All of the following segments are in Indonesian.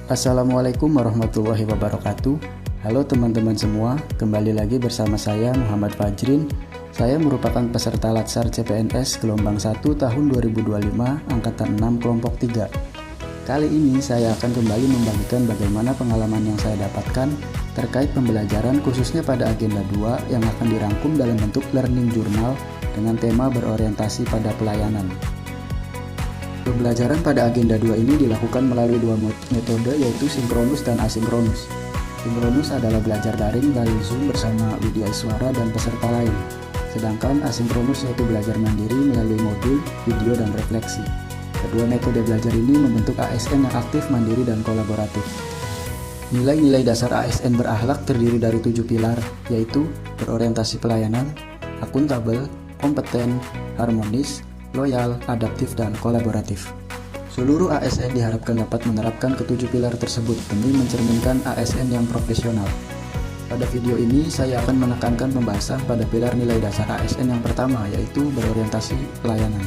Assalamualaikum warahmatullahi wabarakatuh. Halo teman-teman semua, kembali lagi bersama saya Muhammad Fajrin. Saya merupakan peserta Latsar CPNS gelombang 1 tahun 2025 angkatan 6 kelompok 3. Kali ini saya akan kembali membagikan bagaimana pengalaman yang saya dapatkan terkait pembelajaran khususnya pada agenda 2 yang akan dirangkum dalam bentuk learning journal dengan tema berorientasi pada pelayanan. Pembelajaran pada agenda 2 ini dilakukan melalui dua metode, yaitu sinkronus dan asinkronus. Sinkronus adalah belajar daring melalui Zoom bersama Widya Iswara dan peserta lain. Sedangkan asinkronus yaitu belajar mandiri melalui modul, video, dan refleksi. Kedua metode belajar ini membentuk ASN yang aktif, mandiri, dan kolaboratif. Nilai-nilai dasar ASN berakhlak terdiri dari 7 pilar, yaitu berorientasi pelayanan, akuntabel, kompeten, harmonis, loyal, adaptif, dan kolaboratif. Seluruh ASN diharapkan dapat menerapkan ketujuh pilar tersebut demi mencerminkan ASN yang profesional. Pada video ini, saya akan menekankan pembahasan pada pilar nilai dasar ASN yang pertama, yaitu berorientasi pelayanan.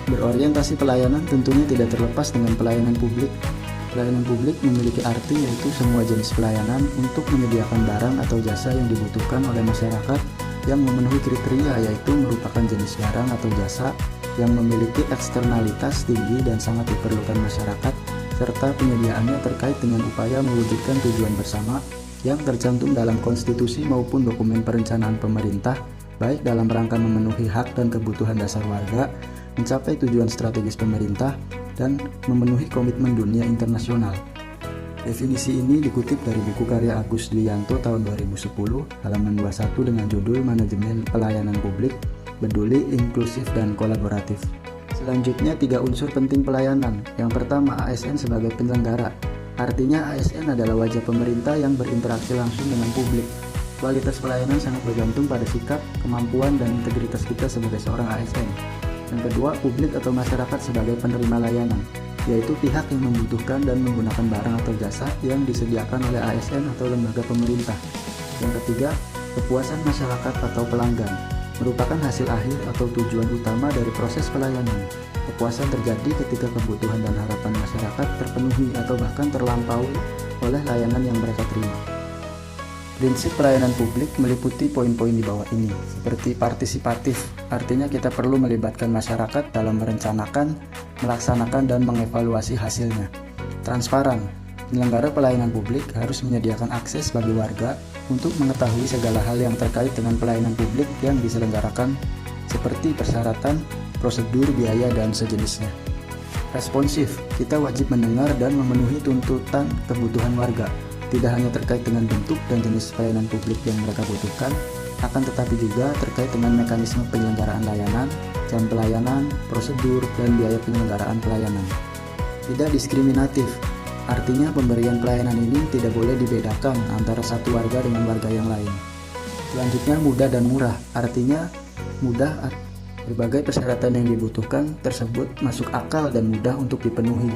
Berorientasi pelayanan tentunya tidak terlepas dengan pelayanan publik. Pelayanan publik memiliki arti yaitu semua jenis pelayanan untuk menyediakan barang atau jasa yang dibutuhkan oleh masyarakat yang memenuhi kriteria, yaitu merupakan jenis barang atau jasa yang memiliki eksternalitas tinggi dan sangat diperlukan masyarakat, serta penyediaannya terkait dengan upaya mewujudkan tujuan bersama yang tercantum dalam konstitusi maupun dokumen perencanaan pemerintah, baik dalam rangka memenuhi hak dan kebutuhan dasar warga, mencapai tujuan strategis pemerintah, dan memenuhi komitmen dunia internasional. Definisi ini dikutip dari buku karya Agus Dwianto tahun 2010, halaman 21 dengan judul Manajemen Pelayanan Publik, Peduli, Inklusif, dan Kolaboratif. Selanjutnya, 3 unsur penting pelayanan. Yang pertama, ASN sebagai penyelenggara. Artinya ASN adalah wajah pemerintah yang berinteraksi langsung dengan publik. Kualitas pelayanan sangat bergantung pada sikap, kemampuan, dan integritas kita sebagai seorang ASN. Yang kedua, publik atau masyarakat sebagai penerima layanan, yaitu pihak yang membutuhkan dan menggunakan barang atau jasa yang disediakan oleh ASN atau lembaga pemerintah. Yang ketiga, kepuasan masyarakat atau pelanggan, merupakan hasil akhir atau tujuan utama dari proses pelayanan. Kepuasan terjadi ketika kebutuhan dan harapan masyarakat terpenuhi atau bahkan terlampaui oleh layanan yang mereka terima. Prinsip pelayanan publik meliputi poin-poin di bawah ini, seperti partisipatif, artinya kita perlu melibatkan masyarakat dalam merencanakan, melaksanakan, dan mengevaluasi hasilnya. Transparan, penyelenggara pelayanan publik harus menyediakan akses bagi warga untuk mengetahui segala hal yang terkait dengan pelayanan publik yang diselenggarakan, seperti persyaratan, prosedur, biaya, dan sejenisnya. Responsif, kita wajib mendengar dan memenuhi tuntutan kebutuhan warga, tidak hanya terkait dengan bentuk dan jenis pelayanan publik yang mereka butuhkan, akan tetapi juga terkait dengan mekanisme penyelenggaraan layanan, jam pelayanan, prosedur, dan biaya penyelenggaraan pelayanan. Tidak diskriminatif, artinya pemberian pelayanan ini tidak boleh dibedakan antara satu warga dengan warga yang lain. Selanjutnya, mudah dan murah, artinya mudah, berbagai persyaratan yang dibutuhkan tersebut masuk akal dan mudah untuk dipenuhi.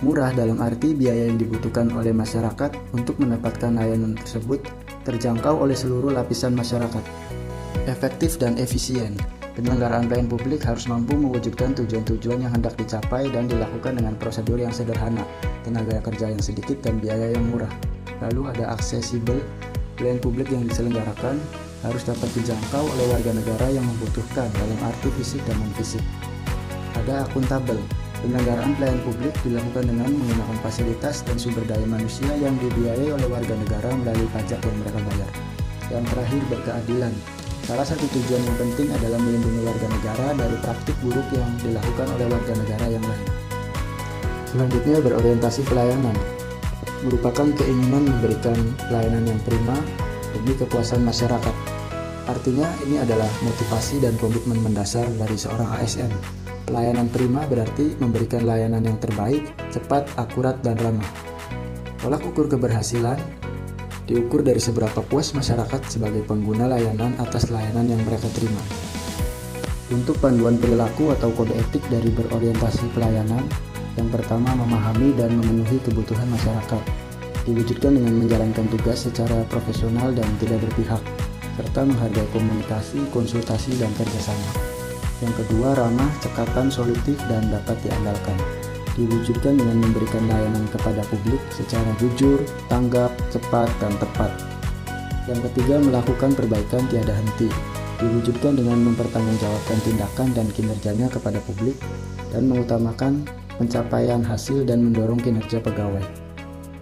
Murah dalam arti biaya yang dibutuhkan oleh masyarakat untuk mendapatkan layanan tersebut terjangkau oleh seluruh lapisan masyarakat. Efektif dan efisien, penyelenggaraan pelayanan publik harus mampu mewujudkan tujuan-tujuan yang hendak dicapai dan dilakukan dengan prosedur yang sederhana, tenaga kerja yang sedikit, dan biaya yang murah. Lalu ada aksesibel, pelayanan publik yang diselenggarakan harus dapat dijangkau oleh warga negara yang membutuhkan dalam arti fisik dan non-fisik. Ada akuntabel, penyelenggaraan pelayanan publik dilakukan dengan menggunakan fasilitas dan sumber daya manusia yang dibiayai oleh warga negara melalui pajak yang mereka bayar. Yang terakhir, berkeadilan. Salah satu tujuan yang penting adalah melindungi warga negara dari praktik buruk yang dilakukan oleh warga negara yang lain. Selanjutnya, berorientasi pelayanan, merupakan keinginan memberikan pelayanan yang prima demi kepuasan masyarakat. Artinya, ini adalah motivasi dan komitmen mendasar dari seorang ASN. Pelayanan prima berarti memberikan layanan yang terbaik, cepat, akurat, dan ramah. Tolak ukur keberhasilan diukur dari seberapa puas masyarakat sebagai pengguna layanan atas layanan yang mereka terima. Untuk panduan perilaku atau kode etik dari berorientasi pelayanan, yang pertama, memahami dan memenuhi kebutuhan masyarakat, diwujudkan dengan menjalankan tugas secara profesional dan tidak berpihak, serta menghargai komunikasi, konsultasi, dan kerjasama. Yang kedua, ramah, cekatan, solutif, dan dapat diandalkan. diwujudkan dengan memberikan layanan kepada publik secara jujur, tanggap, cepat, dan tepat. Yang ketiga, melakukan perbaikan tiada henti, diwujudkan dengan mempertanggungjawabkan tindakan dan kinerjanya kepada publik dan mengutamakan pencapaian hasil dan mendorong kinerja pegawai.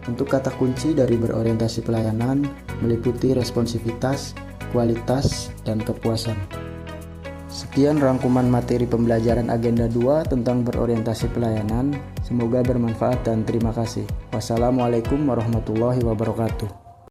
Untuk kata kunci dari berorientasi pelayanan meliputi responsivitas, kualitas, dan kepuasan. Sekian rangkuman materi pembelajaran agenda 2 tentang berorientasi pelayanan. Semoga bermanfaat dan terima kasih. Wassalamualaikum warahmatullahi wabarakatuh.